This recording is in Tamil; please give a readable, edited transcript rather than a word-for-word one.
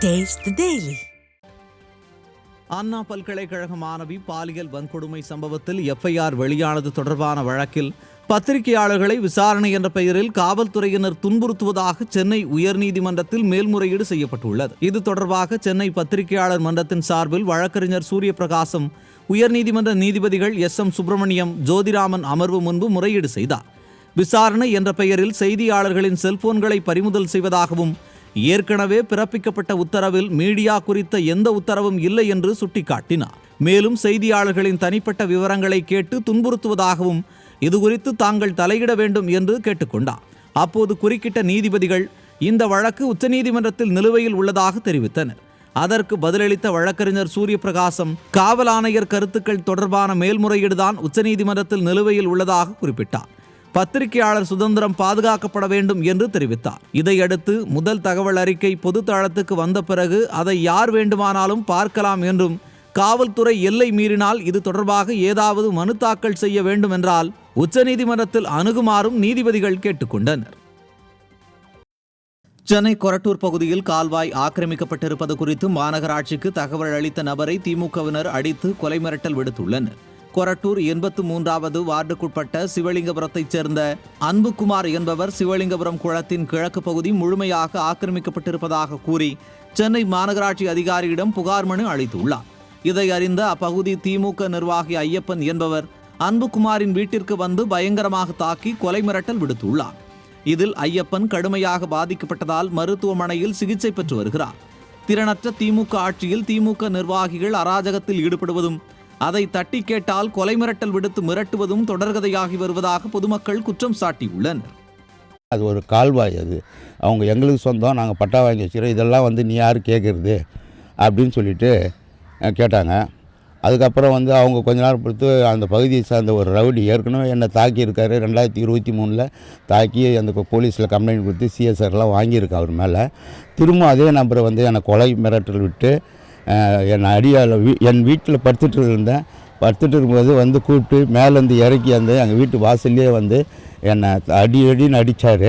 Taste the Daily. அண்ணா பல்கலைக்கழக மாணவி பாலியல் வன்கொடுமை சம்பவத்தில் எஃப்ஐஆர் வெளியானது தொடர்பான வழக்கில் பத்திரிகையாளர்களை விசாரணை என்ற பெயரில் காவல்துறையினர் துன்புறுத்துவதாக சென்னை உயர்நீதிமன்றத்தில் மேல்முறையீடு செய்யப்பட்டுள்ளது. இது தொடர்பாக சென்னை பத்திரிகையாளர் மன்றத்தின் சார்பில் வழக்கறிஞர் சூரியபிரகாசம் உயர்நீதிமன்ற நீதிபதிகள் எஸ்.எம். சுப்பிரமணியம், ஜோதிராமன் அமர்வு முன்பு முறையீடு செய்தார். விசாரணை என்ற பெயரில் செய்தியாளர்களின் செல்போன்களை பறிமுதல் செய்வதாகவும் ஏற்கனவே பிறப்பிக்கப்பட்ட உத்தரவில் மீடியா குறித்த எந்த உத்தரவும் இல்லை என்று சுட்டிக்காட்டினார். மேலும் செய்தியாளர்களின் தனிப்பட்ட விவரங்களை கேட்டு துன்புறுத்துவதாகவும் இதுகுறித்து தாங்கள் தலையிட வேண்டும் என்று கேட்டுக்கொண்டார். அப்போது குறுக்கிட்ட நீதிபதிகள் இந்த வழக்கு உச்சநீதிமன்றத்தில் நிலுவையில் உள்ளதாக தெரிவித்தனர். அதற்கு பதிலளித்த வழக்கறிஞர் சூரியபிரகாசம், காவல் ஆணையர் கருத்துக்கள் தொடர்பான மேல்முறையீடுதான் உச்சநீதிமன்றத்தில் நிலுவையில் உள்ளதாக குறிப்பிட்டார். பத்திரிகையாளர் சுதந்திரம் பாதுகாக்கப்பட வேண்டும் என்று தெரிவித்தார். இதையடுத்து முதல் தகவல் அறிக்கை பொது தளத்துக்கு வந்த பிறகு அதை யார் வேண்டுமானாலும் பார்க்கலாம் என்றும், காவல்துறை எல்லை மீறினால் இது தொடர்பாக ஏதாவது மனு தாக்கல் செய்ய வேண்டும் என்றால் உச்சநீதிமன்றத்தில் அணுகுமாறும் நீதிபதிகள் கேட்டுக்கொண்டனர். சென்னை கொரட்டூர் பகுதியில் கால்வாய் ஆக்கிரமிக்கப்பட்டிருப்பது குறித்து மாநகராட்சிக்கு தகவல் அளித்த நபரை திமுகவினர் அடித்து கொலை மிரட்டல் விடுத்துள்ளனர். கொரட்டூர் 83வது வார்டுக்குட்பட்ட சிவலிங்கபுரத்தைச் சேர்ந்த அன்புகுமார் என்பவர் சிவலிங்கபுரம் குளத்தின் கிழக்கு பகுதி முழுமையாக ஆக்கிரமிக்கப்பட்டிருப்பதாக கூறி சென்னை மாநகராட்சி அதிகாரியிடம் புகார் மனு அளித்துள்ளார். இதை அறிந்த அப்பகுதி திமுக நிர்வாகி ஐயப்பன் என்பவர் அன்புகுமாரின் வீட்டிற்கு வந்து பயங்கரமாக தாக்கி கொலை மிரட்டல் விடுத்துள்ளார். இதில் ஐயப்பன் கடுமையாக பாதிக்கப்பட்டதால் மருத்துவமனையில் சிகிச்சை பெற்று வருகிறார். திறனற்ற திமுக ஆட்சியில் திமுக நிர்வாகிகள் அராஜகத்தில் ஈடுபடுவதும் அதை தட்டி கேட்டால் கொலை மிரட்டல் விடுத்து மிரட்டுவதும் தொடர்கதையாகி வருவதாக பொதுமக்கள் குற்றம் சாட்டியுள்ளனர். அது ஒரு கால்வாய், அது அவங்க எங்களுக்கு சொந்தம், நாங்கள் பட்டா வாங்கி வச்சுக்கிறோம், இதெல்லாம் நீ யார் கேட்குறது அப்படின்னு சொல்லிட்டு கேட்டாங்க. அதுக்கப்புறம் அவங்க கொஞ்ச நேரம் பொறுத்து அந்த பகுதியை சார்ந்த ஒரு ரவுடி ஏற்கனவே என்னை தாக்கியிருக்காரு. 2023 தாக்கி அந்த போலீஸில் கம்ப்ளைண்ட் கொடுத்து சிஎஸ்ஆர்லாம் வாங்கியிருக்கு அவர் மேலே. திரும்ப அதே நம்பரை என்னை கொலை மிரட்டல் விட்டு என்னை அடியால் என் வீட்டில் படுத்துட்டு இருக்கும்போது கூப்பிட்டு மேலேருந்து இறக்கி எங்கள் வீட்டு வாசல்லே என்னை அடின்னு அடித்தார்.